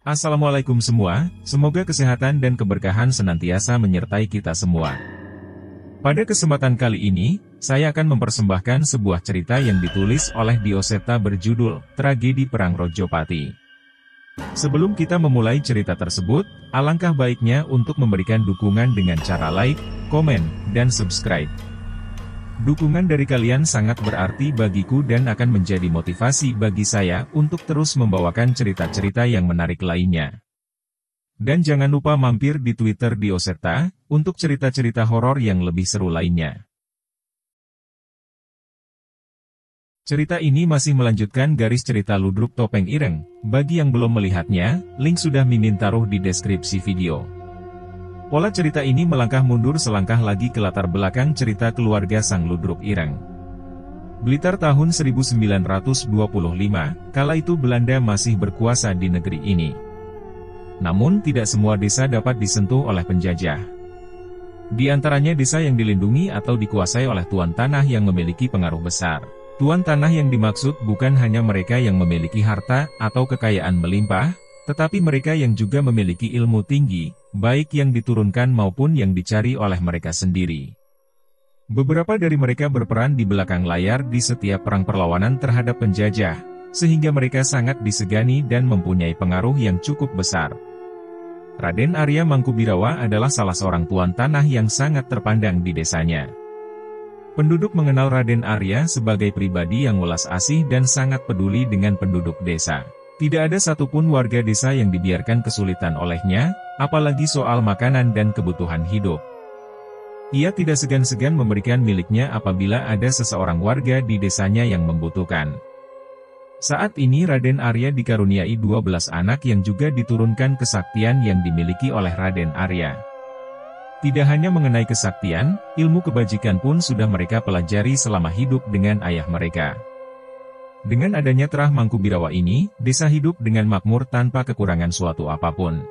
Assalamualaikum semua, semoga kesehatan dan keberkahan senantiasa menyertai kita semua. Pada kesempatan kali ini, saya akan mempersembahkan sebuah cerita yang ditulis oleh Dioseta berjudul, Tragedi Perang Rojopati. Sebelum kita memulai cerita tersebut, alangkah baiknya untuk memberikan dukungan dengan cara like, komen, dan subscribe. Dukungan dari kalian sangat berarti bagiku dan akan menjadi motivasi bagi saya untuk terus membawakan cerita-cerita yang menarik lainnya. Dan jangan lupa mampir di Twitter Dioseta, untuk cerita-cerita horor yang lebih seru lainnya. Cerita ini masih melanjutkan garis cerita Ludruk Topeng Ireng. Bagi yang belum melihatnya, link sudah Mimin taruh di deskripsi video. Pola cerita ini melangkah mundur selangkah lagi ke latar belakang cerita keluarga Sang Ludruk Ireng. Blitar tahun 1925, kala itu Belanda masih berkuasa di negeri ini. Namun tidak semua desa dapat disentuh oleh penjajah. Di antaranya desa yang dilindungi atau dikuasai oleh tuan tanah yang memiliki pengaruh besar. Tuan tanah yang dimaksud bukan hanya mereka yang memiliki harta atau kekayaan melimpah, tetapi mereka yang juga memiliki ilmu tinggi, baik yang diturunkan maupun yang dicari oleh mereka sendiri. Beberapa dari mereka berperan di belakang layar di setiap perang perlawanan terhadap penjajah, sehingga mereka sangat disegani dan mempunyai pengaruh yang cukup besar. Raden Arya Mangkubirawa adalah salah seorang tuan tanah yang sangat terpandang di desanya. Penduduk mengenal Raden Arya sebagai pribadi yang welas asih dan sangat peduli dengan penduduk desa. Tidak ada satupun warga desa yang dibiarkan kesulitan olehnya, apalagi soal makanan dan kebutuhan hidup. Ia tidak segan-segan memberikan miliknya apabila ada seseorang warga di desanya yang membutuhkan. Saat ini Raden Arya dikaruniai 12 anak yang juga diturunkan kesaktian yang dimiliki oleh Raden Arya. Tidak hanya mengenai kesaktian, ilmu kebajikan pun sudah mereka pelajari selama hidup dengan ayah mereka. Dengan adanya Terah Mangkubirawa ini, desa hidup dengan makmur tanpa kekurangan suatu apapun.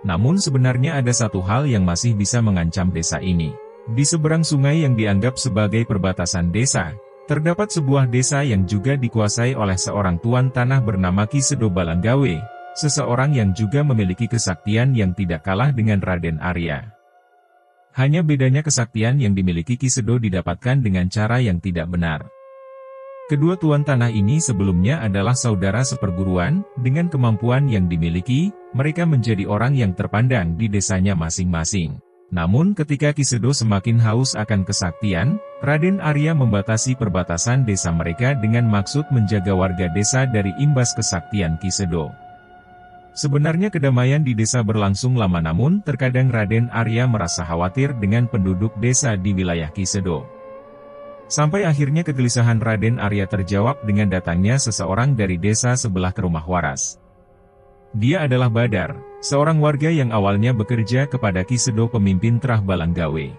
Namun sebenarnya ada satu hal yang masih bisa mengancam desa ini. Di seberang sungai yang dianggap sebagai perbatasan desa, terdapat sebuah desa yang juga dikuasai oleh seorang tuan tanah bernama Ki Sedo Balanggawe, seseorang yang juga memiliki kesaktian yang tidak kalah dengan Raden Arya. Hanya bedanya kesaktian yang dimiliki Ki Sedo didapatkan dengan cara yang tidak benar. Kedua tuan tanah ini sebelumnya adalah saudara seperguruan, dengan kemampuan yang dimiliki, mereka menjadi orang yang terpandang di desanya masing-masing. Namun ketika Ki Sedo semakin haus akan kesaktian, Raden Arya membatasi perbatasan desa mereka dengan maksud menjaga warga desa dari imbas kesaktian Ki Sedo. Sebenarnya kedamaian di desa berlangsung lama namun terkadang Raden Arya merasa khawatir dengan penduduk desa di wilayah Ki Sedo. Sampai akhirnya kegelisahan Raden Arya terjawab dengan datangnya seseorang dari desa sebelah ke rumah waras. Dia adalah Badar, seorang warga yang awalnya bekerja kepada Ki Sedo pemimpin Terah Balanggawe.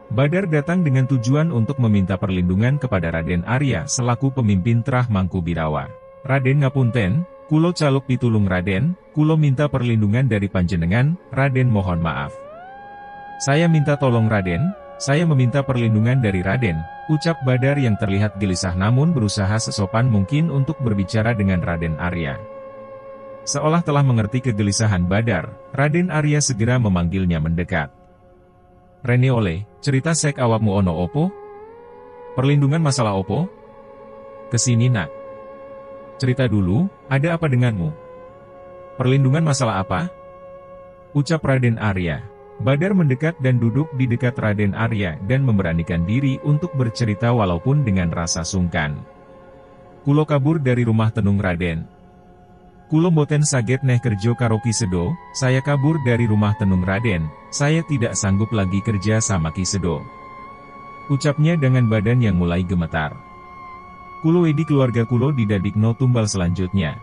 Badar datang dengan tujuan untuk meminta perlindungan kepada Raden Arya selaku pemimpin Terah Mangkubirawa. Raden ngapunten, kulo caluk pitulung Raden, kulo minta perlindungan dari panjenengan, Raden mohon maaf. Saya minta tolong Raden. Saya meminta perlindungan dari Raden, ucap Badar yang terlihat gelisah namun berusaha sesopan mungkin untuk berbicara dengan Raden Arya. Seolah telah mengerti kegelisahan Badar, Raden Arya segera memanggilnya mendekat. Rene oleh, cerita sek awakmu ono opo? Perlindungan masalah opo? Kesini nak. Cerita dulu, ada apa denganmu? Perlindungan masalah apa? Ucap Raden Arya. Badar mendekat dan duduk di dekat Raden Arya dan memberanikan diri untuk bercerita walaupun dengan rasa sungkan. Kulo kabur dari rumah tenung Raden. Kulo mboten saget neh kerja karo Ki Sedo, saya kabur dari rumah tenung Raden, saya tidak sanggup lagi kerja sama Ki Sedo. Ucapnya dengan badan yang mulai gemetar. Kulo wedi keluarga kulo didadikno tumbal selanjutnya.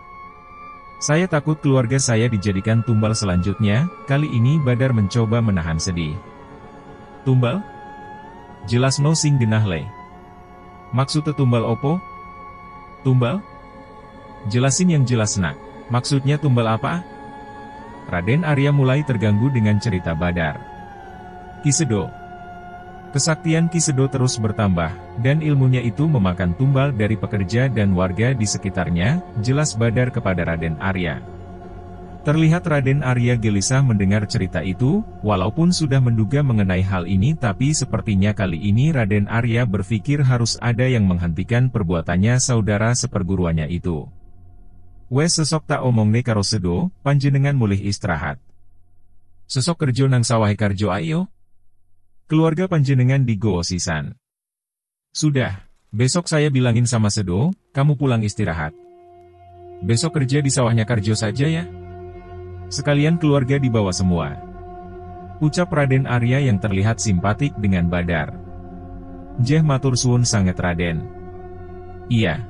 Saya takut keluarga saya dijadikan tumbal selanjutnya, kali ini Badar mencoba menahan sedih. Tumbal? Jelas no sing genah le. Maksudnya tumbal opo? Tumbal? Jelasin yang jelas nak, maksudnya tumbal apa? Raden Arya mulai terganggu dengan cerita Badar. Ki Sedo. Kesaktian Ki Sedo terus bertambah, dan ilmunya itu memakan tumbal dari pekerja dan warga di sekitarnya, jelas Badar kepada Raden Arya. Terlihat Raden Arya gelisah mendengar cerita itu, walaupun sudah menduga mengenai hal ini tapi sepertinya kali ini Raden Arya berpikir harus ada yang menghentikan perbuatannya saudara seperguruannya itu. Wes sesok tak omongne karo Sedo, panjenengan mulih istirahat. Sesok kerjo nang sawah karjo ayo. Keluarga panjenengan di Goa sisan. Sudah, besok saya bilangin sama Sedo, kamu pulang istirahat. Besok kerja di sawahnya Karjo saja ya. Sekalian keluarga dibawa semua. Ucap Raden Arya yang terlihat simpatik dengan Badar. Njeh matur suwun sanget Raden. Iya.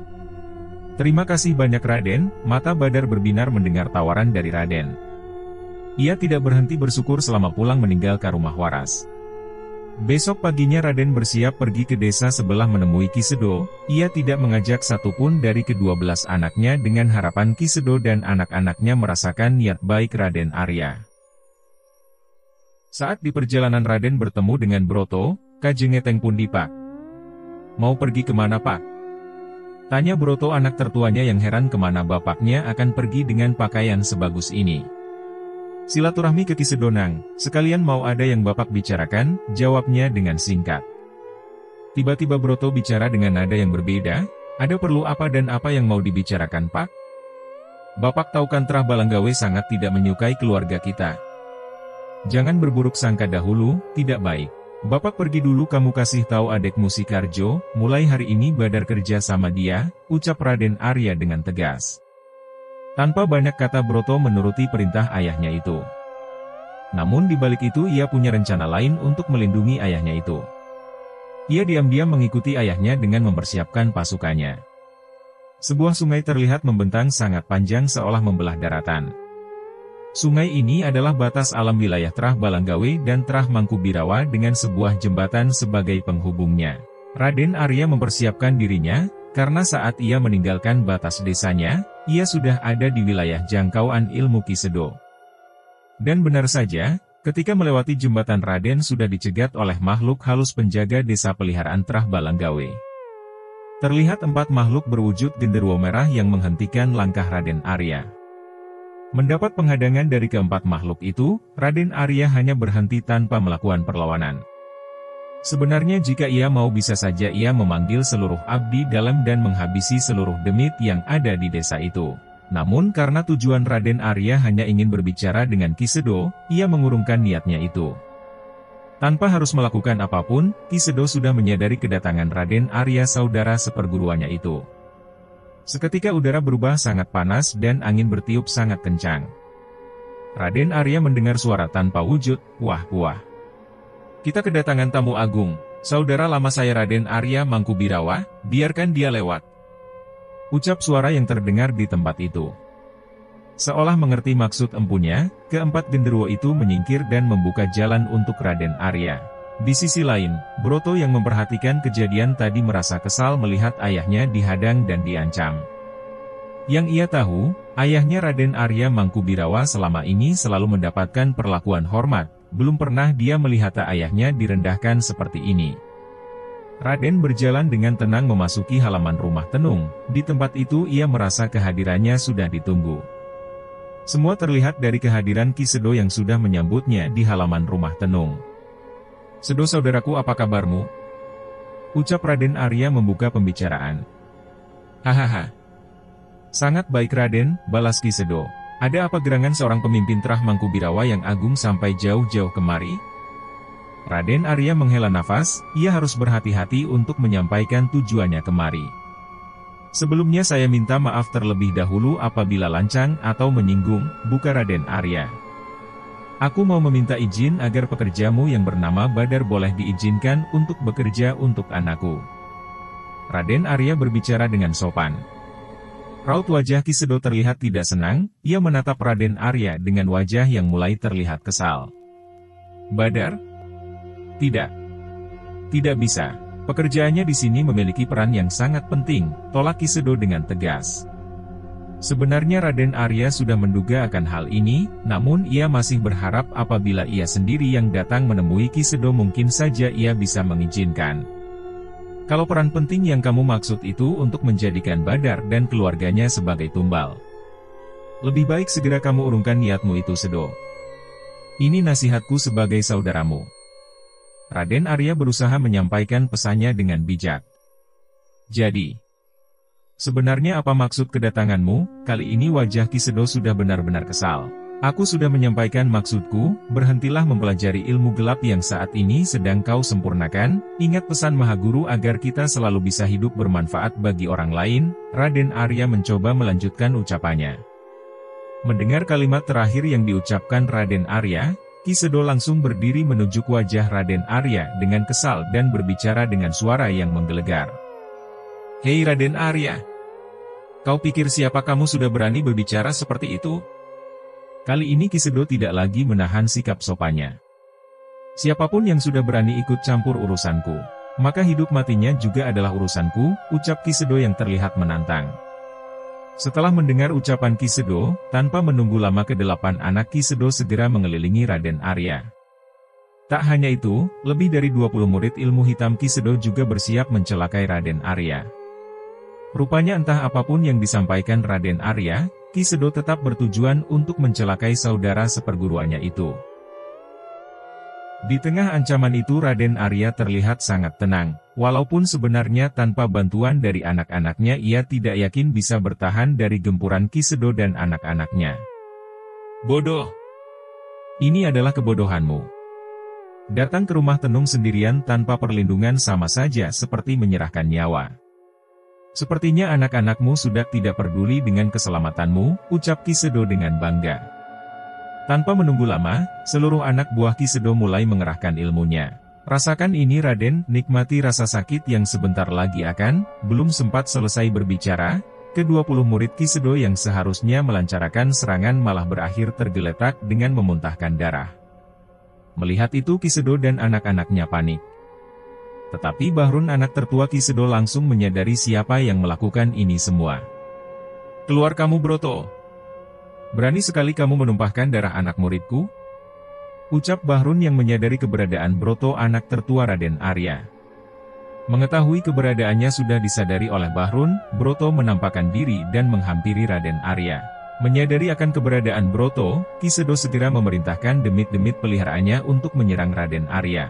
Terima kasih banyak Raden, mata Badar berbinar mendengar tawaran dari Raden. Ia tidak berhenti bersyukur selama pulang meninggal ke rumah waras. Besok paginya Raden bersiap pergi ke desa sebelah menemui Ki Sedo. Ia tidak mengajak satupun dari ke-12 anaknya dengan harapan Ki Sedo dan anak-anaknya merasakan niat baik Raden Arya. Saat di perjalanan Raden bertemu dengan Broto, Kajengeteng pundi Pak? Mau pergi kemana Pak? Tanya Broto anak tertuanya yang heran kemana bapaknya akan pergi dengan pakaian sebagus ini. Silaturahmi ke Ki Sedonang, sekalian mau ada yang bapak bicarakan, jawabnya dengan singkat. Tiba-tiba Broto bicara dengan nada yang berbeda, ada perlu apa dan apa yang mau dibicarakan Pak? Bapak tahu kan Trah Balanggawe sangat tidak menyukai keluarga kita. Jangan berburuk sangka dahulu, tidak baik. Bapak pergi dulu kamu kasih tahu adekmu si Karjo, mulai hari ini Badar kerja sama dia, ucap Raden Arya dengan tegas. Tanpa banyak kata Broto menuruti perintah ayahnya itu. Namun di balik itu ia punya rencana lain untuk melindungi ayahnya itu. Ia diam-diam mengikuti ayahnya dengan mempersiapkan pasukannya. Sebuah sungai terlihat membentang sangat panjang seolah membelah daratan. Sungai ini adalah batas alam wilayah Trah Balanggawe dan Trah Mangkubirawa dengan sebuah jembatan sebagai penghubungnya. Raden Arya mempersiapkan dirinya, karena saat ia meninggalkan batas desanya, ia sudah ada di wilayah jangkauan ilmu Ki Sedo. Dan benar saja, ketika melewati jembatan Raden sudah dicegat oleh makhluk halus penjaga desa peliharaan Trah Balanggawe. Terlihat 4 makhluk berwujud genderuwo merah yang menghentikan langkah Raden Arya. Mendapat penghadangan dari keempat makhluk itu, Raden Arya hanya berhenti tanpa melakukan perlawanan. Sebenarnya jika ia mau bisa saja ia memanggil seluruh abdi dalam dan menghabisi seluruh demit yang ada di desa itu. Namun karena tujuan Raden Arya hanya ingin berbicara dengan Ki Sedo, ia mengurungkan niatnya itu. Tanpa harus melakukan apapun, Ki Sedo sudah menyadari kedatangan Raden Arya saudara seperguruannya itu. Seketika udara berubah sangat panas dan angin bertiup sangat kencang. Raden Arya mendengar suara tanpa wujud, wah. Kita kedatangan tamu agung, saudara lama saya Raden Arya Mangkubirawa, biarkan dia lewat. Ucap suara yang terdengar di tempat itu. Seolah mengerti maksud empunya, keempat genderuwo itu menyingkir dan membuka jalan untuk Raden Arya. Di sisi lain, Broto yang memperhatikan kejadian tadi merasa kesal melihat ayahnya dihadang dan diancam. Yang ia tahu, ayahnya Raden Arya Mangkubirawa selama ini selalu mendapatkan perlakuan hormat. Belum pernah dia melihat ayahnya direndahkan seperti ini. Raden berjalan dengan tenang memasuki halaman rumah tenung. Di tempat itu ia merasa kehadirannya sudah ditunggu. Semua terlihat dari kehadiran Ki Sedo yang sudah menyambutnya di halaman rumah tenung. Sedo saudaraku apa kabarmu? Ucap Raden Arya membuka pembicaraan. Hahaha. Sangat baik Raden, balas Ki Sedo. Ada apa gerangan seorang pemimpin Trah Mangkubirawa yang agung sampai jauh-jauh kemari? Raden Arya menghela nafas, ia harus berhati-hati untuk menyampaikan tujuannya kemari. Sebelumnya saya minta maaf terlebih dahulu apabila lancang atau menyinggung, buka Raden Arya. Aku mau meminta izin agar pekerjamu yang bernama Badar boleh diizinkan untuk bekerja untuk anakku. Raden Arya berbicara dengan sopan. Raut wajah Ki Sedo terlihat tidak senang, ia menatap Raden Arya dengan wajah yang mulai terlihat kesal. Badar? Tidak. Tidak bisa. Pekerjaannya di sini memiliki peran yang sangat penting, tolak Ki Sedo dengan tegas. Sebenarnya Raden Arya sudah menduga akan hal ini, namun ia masih berharap apabila ia sendiri yang datang menemui Ki Sedo mungkin saja ia bisa mengizinkan. Kalau peran penting yang kamu maksud itu untuk menjadikan Badar dan keluarganya sebagai tumbal. Lebih baik segera kamu urungkan niatmu itu, Sedo. Ini nasihatku sebagai saudaramu. Raden Arya berusaha menyampaikan pesannya dengan bijak. Jadi, sebenarnya apa maksud kedatanganmu? Kali ini wajah Ki Sedo sudah benar-benar kesal. Aku sudah menyampaikan maksudku, berhentilah mempelajari ilmu gelap yang saat ini sedang kau sempurnakan, ingat pesan Mahaguru agar kita selalu bisa hidup bermanfaat bagi orang lain. Raden Arya mencoba melanjutkan ucapannya. Mendengar kalimat terakhir yang diucapkan Raden Arya, Ki Sedo langsung berdiri menuju wajah Raden Arya dengan kesal dan berbicara dengan suara yang menggelegar. Hei Raden Arya! Kau pikir siapa kamu sudah berani berbicara seperti itu? Kali ini Ki Sedo tidak lagi menahan sikap sopannya. Siapapun yang sudah berani ikut campur urusanku, maka hidup matinya juga adalah urusanku, ucap Ki Sedo yang terlihat menantang. Setelah mendengar ucapan Ki Sedo, tanpa menunggu lama kedelapan anak Ki Sedo segera mengelilingi Raden Arya. Tak hanya itu, lebih dari 20 murid ilmu hitam Ki Sedo juga bersiap mencelakai Raden Arya. Rupanya entah apapun yang disampaikan Raden Arya, Ki Sedo tetap bertujuan untuk mencelakai saudara seperguruannya itu. Di tengah ancaman itu Raden Arya terlihat sangat tenang, walaupun sebenarnya tanpa bantuan dari anak-anaknya ia tidak yakin bisa bertahan dari gempuran Ki Sedo dan anak-anaknya. Bodoh! Ini adalah kebodohanmu. Datang ke rumah tenung sendirian tanpa perlindungan sama saja seperti menyerahkan nyawa. Sepertinya anak-anakmu sudah tidak peduli dengan keselamatanmu, ucap Ki Sedo dengan bangga. Tanpa menunggu lama, seluruh anak buah Ki Sedo mulai mengerahkan ilmunya. Rasakan ini Raden, nikmati rasa sakit yang sebentar lagi akan, belum sempat selesai berbicara, ke-20 murid Ki Sedo yang seharusnya melancarkan serangan malah berakhir tergeletak dengan memuntahkan darah. Melihat itu Ki Sedo dan anak-anaknya panik. Tetapi Bahrun anak tertua Ki Sedo langsung menyadari siapa yang melakukan ini semua. Keluar kamu Broto! Berani sekali kamu menumpahkan darah anak muridku? Ucap Bahrun yang menyadari keberadaan Broto anak tertua Raden Arya. Mengetahui keberadaannya sudah disadari oleh Bahrun, Broto menampakkan diri dan menghampiri Raden Arya. Menyadari akan keberadaan Broto, Ki Sedo segera memerintahkan demit-demit peliharaannya untuk menyerang Raden Arya.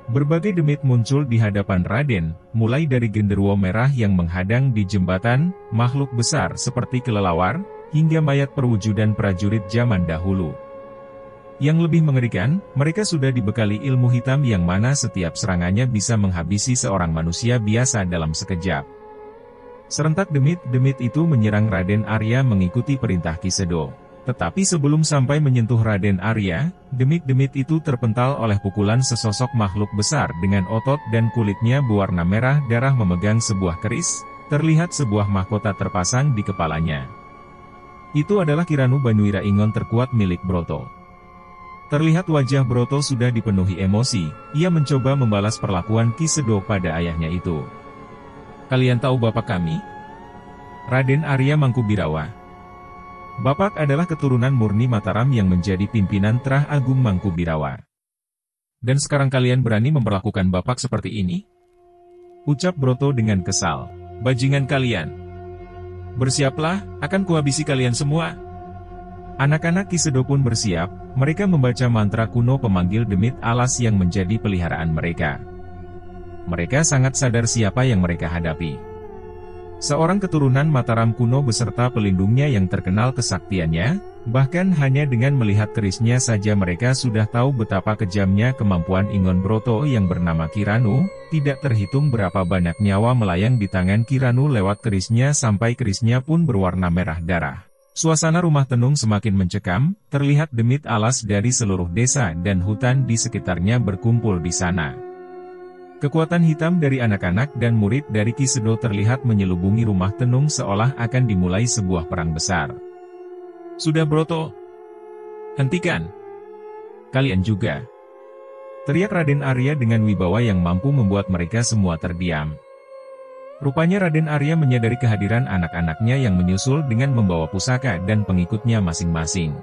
Berbagai demit muncul di hadapan Raden, mulai dari genderuwo merah yang menghadang di jembatan, makhluk besar seperti kelelawar, hingga mayat perwujudan prajurit zaman dahulu. Yang lebih mengerikan, mereka sudah dibekali ilmu hitam yang mana setiap serangannya bisa menghabisi seorang manusia biasa dalam sekejap. Serentak demit-demit itu menyerang Raden Arya mengikuti perintah Ki Sedo. Tetapi sebelum sampai menyentuh Raden Arya, demit-demit itu terpental oleh pukulan sesosok makhluk besar dengan otot dan kulitnya berwarna merah darah memegang sebuah keris, terlihat sebuah mahkota terpasang di kepalanya. Itu adalah Kiranu Banuira Ingon terkuat milik Broto. Terlihat wajah Broto sudah dipenuhi emosi, ia mencoba membalas perlakuan Ki Sedo pada ayahnya itu. Kalian tahu bapak kami? Raden Arya Mangkubirawa. Bapak adalah keturunan murni Mataram yang menjadi pimpinan Trah Agung Mangkubirawa. Dan sekarang kalian berani memperlakukan bapak seperti ini? Ucap Broto dengan kesal. Bajingan kalian. Bersiaplah, akan kuhabisi kalian semua. Anak-anak Ki Sedo pun bersiap, mereka membaca mantra kuno pemanggil demit alas yang menjadi peliharaan mereka. Mereka sangat sadar siapa yang mereka hadapi. Seorang keturunan Mataram kuno beserta pelindungnya yang terkenal kesaktiannya, bahkan hanya dengan melihat kerisnya saja mereka sudah tahu betapa kejamnya kemampuan Ingon Broto yang bernama Kiranu, tidak terhitung berapa banyak nyawa melayang di tangan Kiranu lewat kerisnya sampai kerisnya pun berwarna merah darah. Suasana rumah tenung semakin mencekam, terlihat demit alas dari seluruh desa dan hutan di sekitarnya berkumpul di sana. Kekuatan hitam dari anak-anak dan murid dari Ki Sedo terlihat menyelubungi rumah tenung seolah akan dimulai sebuah perang besar. Sudah Broto! Hentikan! Kalian juga! Teriak Raden Arya dengan wibawa yang mampu membuat mereka semua terdiam. Rupanya Raden Arya menyadari kehadiran anak-anaknya yang menyusul dengan membawa pusaka dan pengikutnya masing-masing.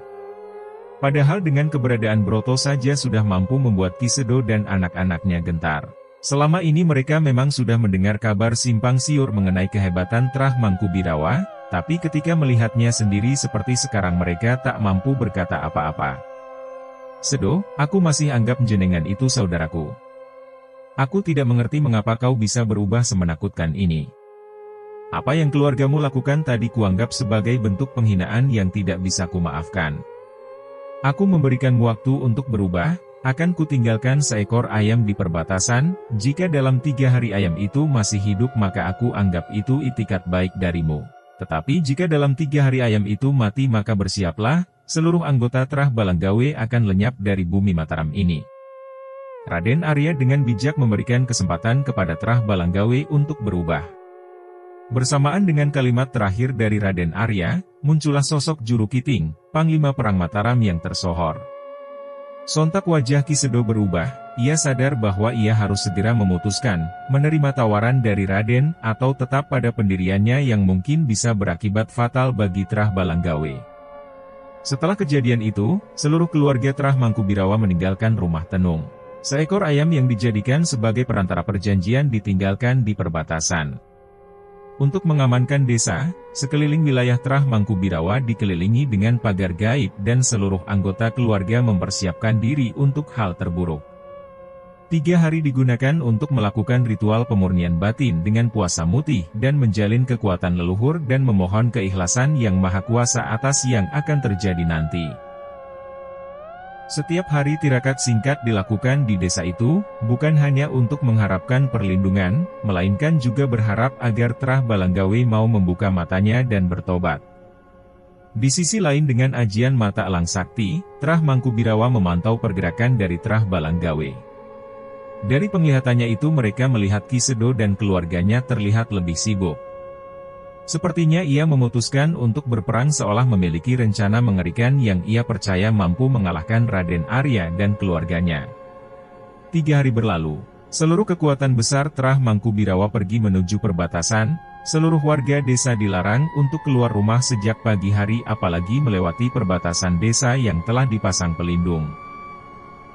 Padahal dengan keberadaan Broto saja sudah mampu membuat Ki Sedo dan anak-anaknya gentar. Selama ini mereka memang sudah mendengar kabar simpang siur mengenai kehebatan Trah Mangkubirawa, Tapi ketika melihatnya sendiri seperti sekarang mereka tak mampu berkata apa-apa. Sedo, aku masih anggap jenengan itu saudaraku. Aku tidak mengerti mengapa kau bisa berubah semenakutkan ini. Apa yang keluargamu lakukan tadi kuanggap sebagai bentuk penghinaan yang tidak bisa kumaafkan. Aku memberikanmu waktu untuk berubah, akan kutinggalkan seekor ayam di perbatasan, jika dalam 3 hari ayam itu masih hidup maka aku anggap itu itikat baik darimu. Tetapi jika dalam 3 hari ayam itu mati maka bersiaplah, seluruh anggota Trah Balanggawe akan lenyap dari bumi Mataram ini. Raden Arya dengan bijak memberikan kesempatan kepada Trah Balanggawe untuk berubah. Bersamaan dengan kalimat terakhir dari Raden Arya, muncullah sosok Juru Kiting, Panglima Perang Mataram yang tersohor. Sontak wajah Ki Sedo berubah, ia sadar bahwa ia harus segera memutuskan, menerima tawaran dari Raden, atau tetap pada pendiriannya yang mungkin bisa berakibat fatal bagi Trah Balanggawe. Setelah kejadian itu, seluruh keluarga Trah Mangkubirawa meninggalkan rumah tenung. Seekor ayam yang dijadikan sebagai perantara perjanjian ditinggalkan di perbatasan. Untuk mengamankan desa, sekeliling wilayah Trah Mangkubirawa dikelilingi dengan pagar gaib dan seluruh anggota keluarga mempersiapkan diri untuk hal terburuk. 3 hari digunakan untuk melakukan ritual pemurnian batin dengan puasa mutih dan menjalin kekuatan leluhur dan memohon keikhlasan yang maha kuasa atas yang akan terjadi nanti. Setiap hari tirakat singkat dilakukan di desa itu, bukan hanya untuk mengharapkan perlindungan, melainkan juga berharap agar Trah Balanggawe mau membuka matanya dan bertobat. Di sisi lain dengan ajian mata elang sakti, Trah Mangkubirawa memantau pergerakan dari Trah Balanggawe. Dari penglihatannya itu mereka melihat Ki Sedo dan keluarganya terlihat lebih sibuk. Sepertinya ia memutuskan untuk berperang seolah memiliki rencana mengerikan yang ia percaya mampu mengalahkan Raden Arya dan keluarganya. 3 hari berlalu, seluruh kekuatan besar Trah Mangkubirawa pergi menuju perbatasan, seluruh warga desa dilarang untuk keluar rumah sejak pagi hari apalagi melewati perbatasan desa yang telah dipasang pelindung.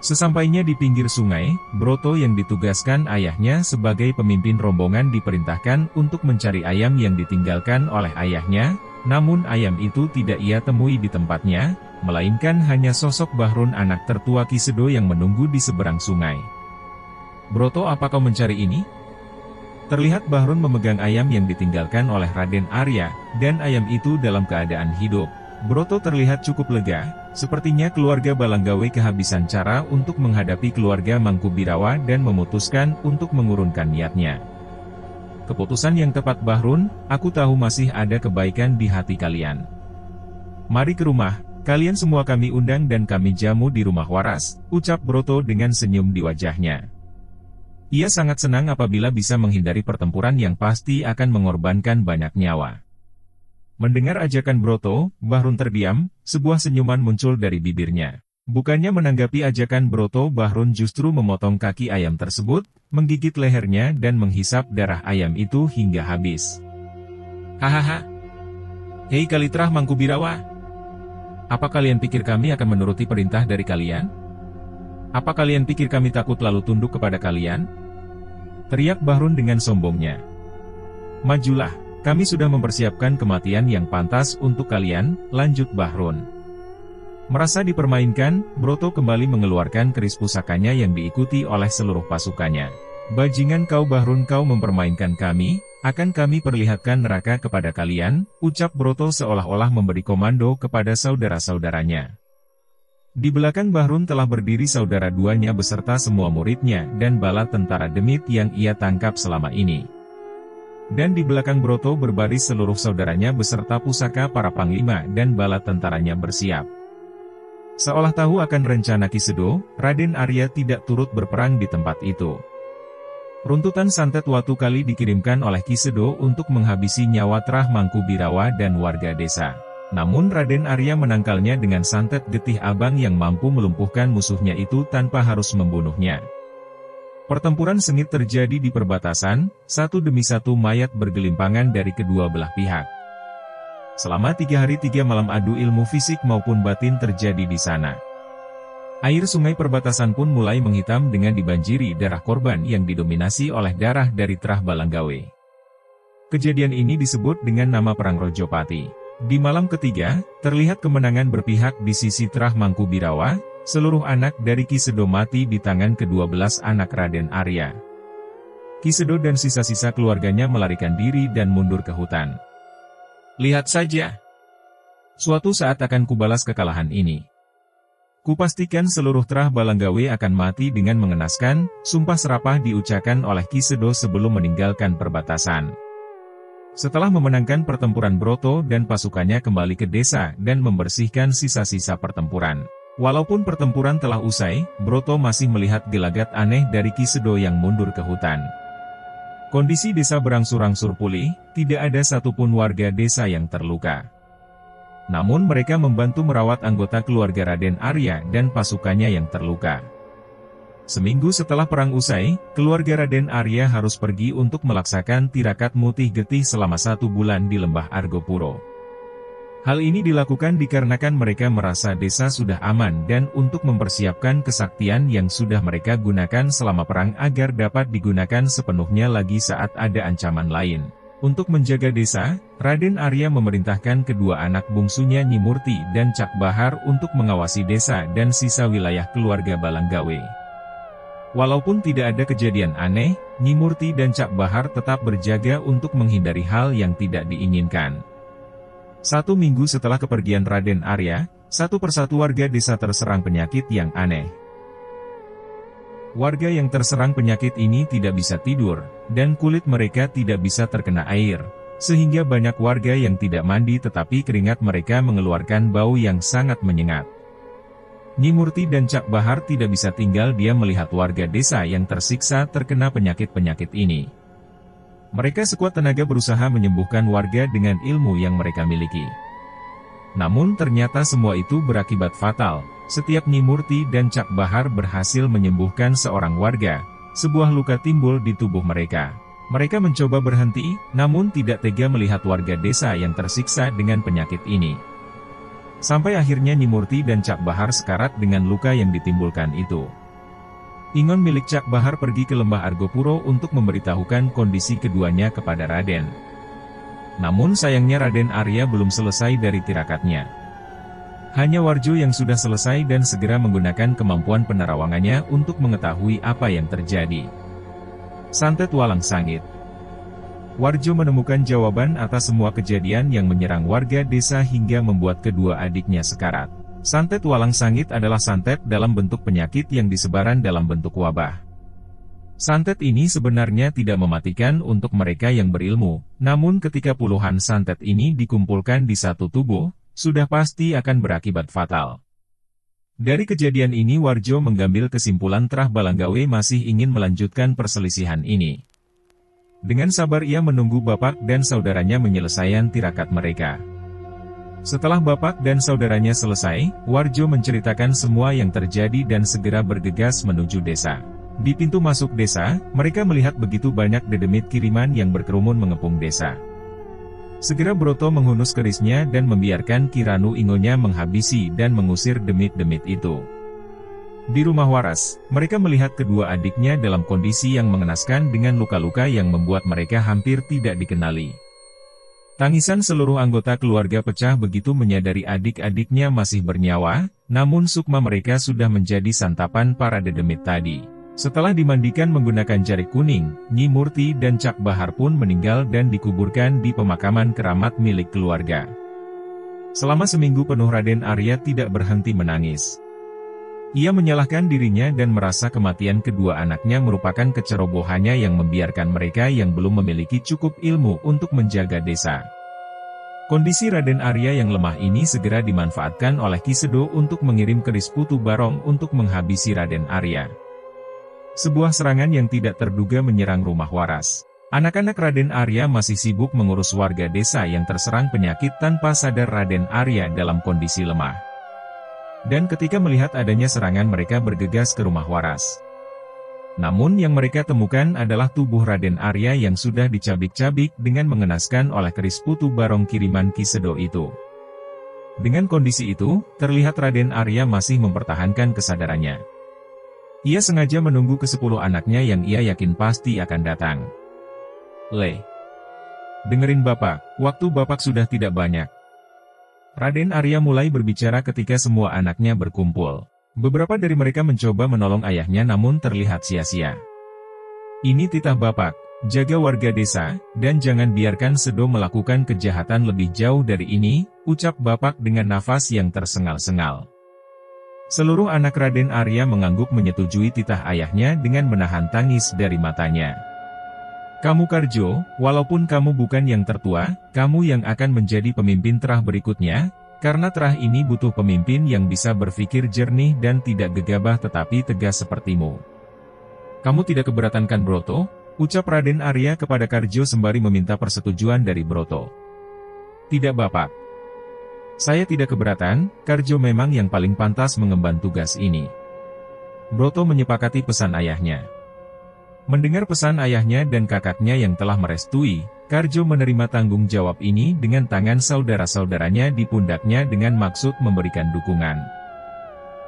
Sesampainya di pinggir sungai, Broto yang ditugaskan ayahnya sebagai pemimpin rombongan diperintahkan untuk mencari ayam yang ditinggalkan oleh ayahnya, namun ayam itu tidak ia temui di tempatnya, melainkan hanya sosok Bahrun anak tertua Ki Sedo yang menunggu di seberang sungai. Broto, apa kau mencari ini? Terlihat Bahrun memegang ayam yang ditinggalkan oleh Raden Arya, dan ayam itu dalam keadaan hidup. Broto terlihat cukup lega, sepertinya keluarga Balanggawe kehabisan cara untuk menghadapi keluarga Mangkubirawa dan memutuskan untuk mengurungkan niatnya. Keputusan yang tepat Bahrun, aku tahu masih ada kebaikan di hati kalian. Mari ke rumah, kalian semua kami undang dan kami jamu di rumah waras, ucap Broto dengan senyum di wajahnya. Ia sangat senang apabila bisa menghindari pertempuran yang pasti akan mengorbankan banyak nyawa. Mendengar ajakan Broto, Bahrun terdiam, sebuah senyuman muncul dari bibirnya. Bukannya menanggapi ajakan Broto, Bahrun justru memotong kaki ayam tersebut, menggigit lehernya dan menghisap darah ayam itu hingga habis. Hahaha. Hei Kalitrah Mangkubirawa. Apa kalian pikir kami akan menuruti perintah dari kalian? Apa kalian pikir kami takut lalu tunduk kepada kalian? Teriak Bahrun dengan sombongnya. Majulah. Kami sudah mempersiapkan kematian yang pantas untuk kalian, lanjut Bahrun. Merasa dipermainkan, Broto kembali mengeluarkan keris pusakanya yang diikuti oleh seluruh pasukannya. Bajingan kau Bahrun, kau mempermainkan kami, akan kami perlihatkan neraka kepada kalian, ucap Broto seolah-olah memberi komando kepada saudara-saudaranya. Di belakang Bahrun telah berdiri saudara duanya beserta semua muridnya dan bala tentara demit yang ia tangkap selama ini. Dan di belakang Broto berbaris seluruh saudaranya beserta pusaka para panglima dan bala tentaranya bersiap. Seolah tahu akan rencana Ki Sedo, Raden Arya tidak turut berperang di tempat itu. Runtutan santet Watu Kali dikirimkan oleh Ki Sedo untuk menghabisi nyawa Trah Mangkubirawa dan warga desa. Namun Raden Arya menangkalnya dengan santet Getih Abang yang mampu melumpuhkan musuhnya itu tanpa harus membunuhnya. Pertempuran sengit terjadi di perbatasan, satu demi satu mayat bergelimpangan dari kedua belah pihak. Selama 3 hari 3 malam adu ilmu fisik maupun batin terjadi di sana. Air sungai perbatasan pun mulai menghitam dengan dibanjiri darah korban yang didominasi oleh darah dari Trah Balanggawe. Kejadian ini disebut dengan nama Perang Rojopati. Di malam ketiga, terlihat kemenangan berpihak di sisi Trah Mangkubirawa. Seluruh anak dari Ki Sedo mati di tangan ke-12 anak Raden Arya. Ki Sedo dan sisa-sisa keluarganya melarikan diri dan mundur ke hutan. Lihat saja. Suatu saat akan kubalas kekalahan ini. Kupastikan seluruh Trah Balanggawe akan mati dengan mengenaskan. Sumpah serapah diucapkan oleh Ki Sedo sebelum meninggalkan perbatasan. Setelah memenangkan pertempuran Broto dan pasukannya kembali ke desa dan membersihkan sisa-sisa pertempuran. Walaupun pertempuran telah usai, Broto masih melihat gelagat aneh dari Ki Sedo yang mundur ke hutan. Kondisi desa berangsur-angsur pulih, tidak ada satupun warga desa yang terluka. Namun mereka membantu merawat anggota keluarga Raden Arya dan pasukannya yang terluka. Seminggu setelah perang usai, keluarga Raden Arya harus pergi untuk melaksakan tirakat mutih getih selama 1 bulan di lembah Argopuro. Hal ini dilakukan dikarenakan mereka merasa desa sudah aman dan untuk mempersiapkan kesaktian yang sudah mereka gunakan selama perang agar dapat digunakan sepenuhnya lagi saat ada ancaman lain. Untuk menjaga desa, Raden Arya memerintahkan kedua anak bungsunya Nyi Murti dan Cak Bahar untuk mengawasi desa dan sisa wilayah keluarga Balanggawe. Walaupun tidak ada kejadian aneh, Nyi Murti dan Cak Bahar tetap berjaga untuk menghindari hal yang tidak diinginkan. 1 minggu setelah kepergian Raden Arya, satu persatu warga desa terserang penyakit yang aneh. Warga yang terserang penyakit ini tidak bisa tidur, dan kulit mereka tidak bisa terkena air, sehingga banyak warga yang tidak mandi tetapi keringat mereka mengeluarkan bau yang sangat menyengat. Nyi Murti dan Cak Bahar tidak bisa tinggal diam melihat warga desa yang tersiksa terkena penyakit-penyakit ini. Mereka sekuat tenaga berusaha menyembuhkan warga dengan ilmu yang mereka miliki. Namun ternyata semua itu berakibat fatal. Setiap Nyi Murti dan Cak Bahar berhasil menyembuhkan seorang warga, sebuah luka timbul di tubuh mereka. Mereka mencoba berhenti, namun tidak tega melihat warga desa yang tersiksa dengan penyakit ini. Sampai akhirnya Nyi Murti dan Cak Bahar sekarat dengan luka yang ditimbulkan itu. Ingon milik Cak Bahar pergi ke lembah Argopuro untuk memberitahukan kondisi keduanya kepada Raden. Namun sayangnya Raden Arya belum selesai dari tirakatnya. Hanya Warjo yang sudah selesai dan segera menggunakan kemampuan penerawangannya untuk mengetahui apa yang terjadi. Santet Walang Sangit. Warjo menemukan jawaban atas semua kejadian yang menyerang warga desa hingga membuat kedua adiknya sekarat. Santet Walang Sangit adalah santet dalam bentuk penyakit yang disebaran dalam bentuk wabah. Santet ini sebenarnya tidak mematikan untuk mereka yang berilmu, namun ketika puluhan santet ini dikumpulkan di satu tubuh, sudah pasti akan berakibat fatal. Dari kejadian ini Warjo mengambil kesimpulan Trah Balanggawe masih ingin melanjutkan perselisihan ini. Dengan sabar ia menunggu bapak dan saudaranya menyelesaikan tirakat mereka. Setelah bapak dan saudaranya selesai, Warjo menceritakan semua yang terjadi dan segera bergegas menuju desa. Di pintu masuk desa, mereka melihat begitu banyak dedemit kiriman yang berkerumun mengepung desa. Segera Broto menghunus kerisnya dan membiarkan Kiranu Ingonya menghabisi dan mengusir demit-demit itu. Di rumah Waras, mereka melihat kedua adiknya dalam kondisi yang mengenaskan dengan luka-luka yang membuat mereka hampir tidak dikenali. Tangisan seluruh anggota keluarga pecah begitu menyadari adik-adiknya masih bernyawa, namun sukma mereka sudah menjadi santapan para dedemit tadi. Setelah dimandikan menggunakan jarik kuning, Nyi Murti dan Cak Bahar pun meninggal dan dikuburkan di pemakaman keramat milik keluarga. Selama seminggu penuh Raden Arya tidak berhenti menangis. Ia menyalahkan dirinya dan merasa kematian kedua anaknya merupakan kecerobohannya yang membiarkan mereka yang belum memiliki cukup ilmu untuk menjaga desa. Kondisi Raden Arya yang lemah ini segera dimanfaatkan oleh Ki Sedo untuk mengirim keris Putu Barong untuk menghabisi Raden Arya. Sebuah serangan yang tidak terduga menyerang rumah Waras. Anak-anak Raden Arya masih sibuk mengurus warga desa yang terserang penyakit tanpa sadar Raden Arya dalam kondisi lemah. Dan ketika melihat adanya serangan mereka bergegas ke rumah Waras. Namun yang mereka temukan adalah tubuh Raden Arya yang sudah dicabik-cabik dengan mengenaskan oleh keris Putu Barong kiriman Ki Sedo itu. Dengan kondisi itu, terlihat Raden Arya masih mempertahankan kesadarannya. Ia sengaja menunggu ke-10 anaknya yang ia yakin pasti akan datang. Dengerin Bapak, waktu Bapak sudah tidak banyak. Raden Arya mulai berbicara ketika semua anaknya berkumpul. Beberapa dari mereka mencoba menolong ayahnya namun terlihat sia-sia. Ini titah Bapak, jaga warga desa, dan jangan biarkan Sedo melakukan kejahatan lebih jauh dari ini, ucap Bapak dengan nafas yang tersengal-sengal. Seluruh anak Raden Arya mengangguk menyetujui titah ayahnya dengan menahan tangis dari matanya. Kamu Karjo, walaupun kamu bukan yang tertua, kamu yang akan menjadi pemimpin terah berikutnya, karena terah ini butuh pemimpin yang bisa berpikir jernih dan tidak gegabah tetapi tegas sepertimu. Kamu tidak keberatan kan Broto? Ucap Raden Arya kepada Karjo sembari meminta persetujuan dari Broto. Tidak Bapak. Saya tidak keberatan, Karjo memang yang paling pantas mengemban tugas ini. Broto menyepakati pesan ayahnya. Mendengar pesan ayahnya dan kakaknya yang telah merestui, Karjo menerima tanggung jawab ini dengan tangan saudara-saudaranya di pundaknya dengan maksud memberikan dukungan.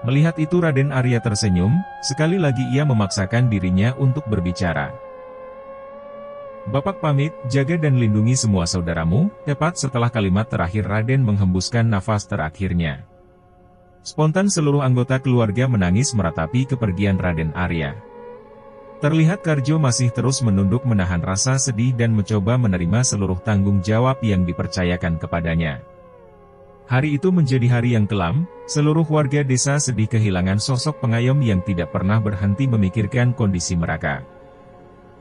Melihat itu Raden Arya tersenyum, sekali lagi ia memaksakan dirinya untuk berbicara. Bapak pamit, jaga dan lindungi semua saudaramu, tepat setelah kalimat terakhir Raden menghembuskan nafas terakhirnya. Spontan seluruh anggota keluarga menangis meratapi kepergian Raden Arya. Terlihat Karjo masih terus menunduk menahan rasa sedih dan mencoba menerima seluruh tanggung jawab yang dipercayakan kepadanya. Hari itu menjadi hari yang kelam, seluruh warga desa sedih kehilangan sosok pengayom yang tidak pernah berhenti memikirkan kondisi mereka.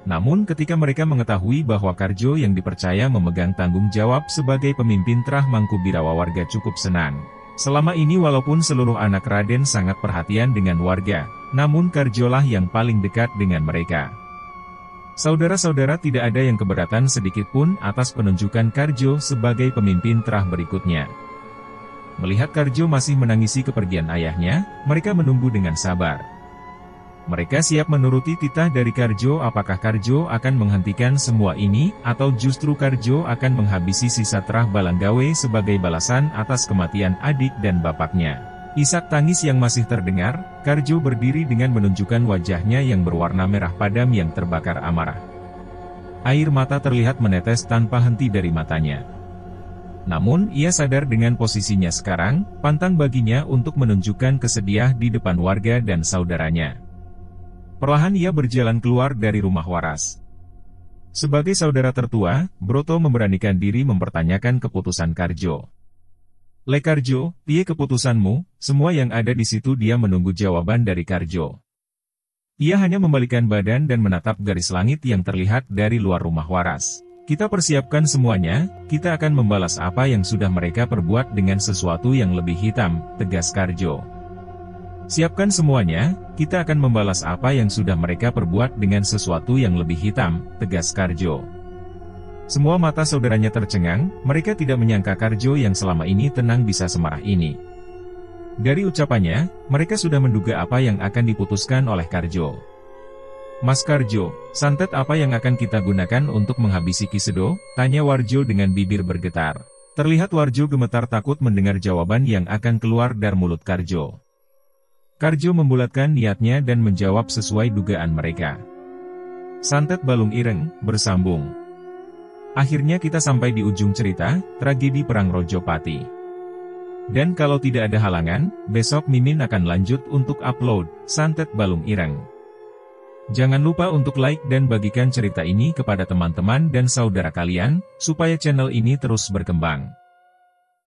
Namun ketika mereka mengetahui bahwa Karjo yang dipercaya memegang tanggung jawab sebagai pemimpin terah Mangkubirawa warga cukup senang. Selama ini walaupun seluruh anak Raden sangat perhatian dengan warga, namun Karjolah yang paling dekat dengan mereka. Saudara-saudara tidak ada yang keberatan sedikitpun atas penunjukan Karjo sebagai pemimpin terah berikutnya. Melihat Karjo masih menangisi kepergian ayahnya, mereka menunggu dengan sabar. Mereka siap menuruti titah dari Karjo. Apakah Karjo akan menghentikan semua ini, atau justru Karjo akan menghabisi sisa terah Balanggawe sebagai balasan atas kematian adik dan bapaknya? Isak tangis yang masih terdengar, Karjo berdiri dengan menunjukkan wajahnya yang berwarna merah padam yang terbakar amarah. Air mata terlihat menetes tanpa henti dari matanya. Namun, ia sadar dengan posisinya sekarang, pantang baginya untuk menunjukkan kesedihan di depan warga dan saudaranya. Perlahan ia berjalan keluar dari rumah waras. Sebagai saudara tertua, Broto memberanikan diri mempertanyakan keputusan Karjo. Le Karjo, piye keputusanmu? Semua yang ada di situ dia menunggu jawaban dari Karjo. Ia hanya membalikan badan dan menatap garis langit yang terlihat dari luar rumah waras. Kita persiapkan semuanya, kita akan membalas apa yang sudah mereka perbuat dengan sesuatu yang lebih hitam, tegas Karjo. Siapkan semuanya, kita akan membalas apa yang sudah mereka perbuat dengan sesuatu yang lebih hitam, tegas Karjo. Semua mata saudaranya tercengang, mereka tidak menyangka Karjo yang selama ini tenang bisa semarah ini. Dari ucapannya, mereka sudah menduga apa yang akan diputuskan oleh Karjo. Mas Karjo, santet apa yang akan kita gunakan untuk menghabisi Ki Sedo? Tanya Warjo dengan bibir bergetar. Terlihat Warjo gemetar takut mendengar jawaban yang akan keluar dari mulut Karjo. Karjo membulatkan niatnya dan menjawab sesuai dugaan mereka. Santet Balung Ireng, bersambung. Akhirnya kita sampai di ujung cerita, tragedi Perang Rojopati. Dan kalau tidak ada halangan, besok Mimin akan lanjut untuk upload Santet Balung Ireng. Jangan lupa untuk like dan bagikan cerita ini kepada teman-teman dan saudara kalian, supaya channel ini terus berkembang.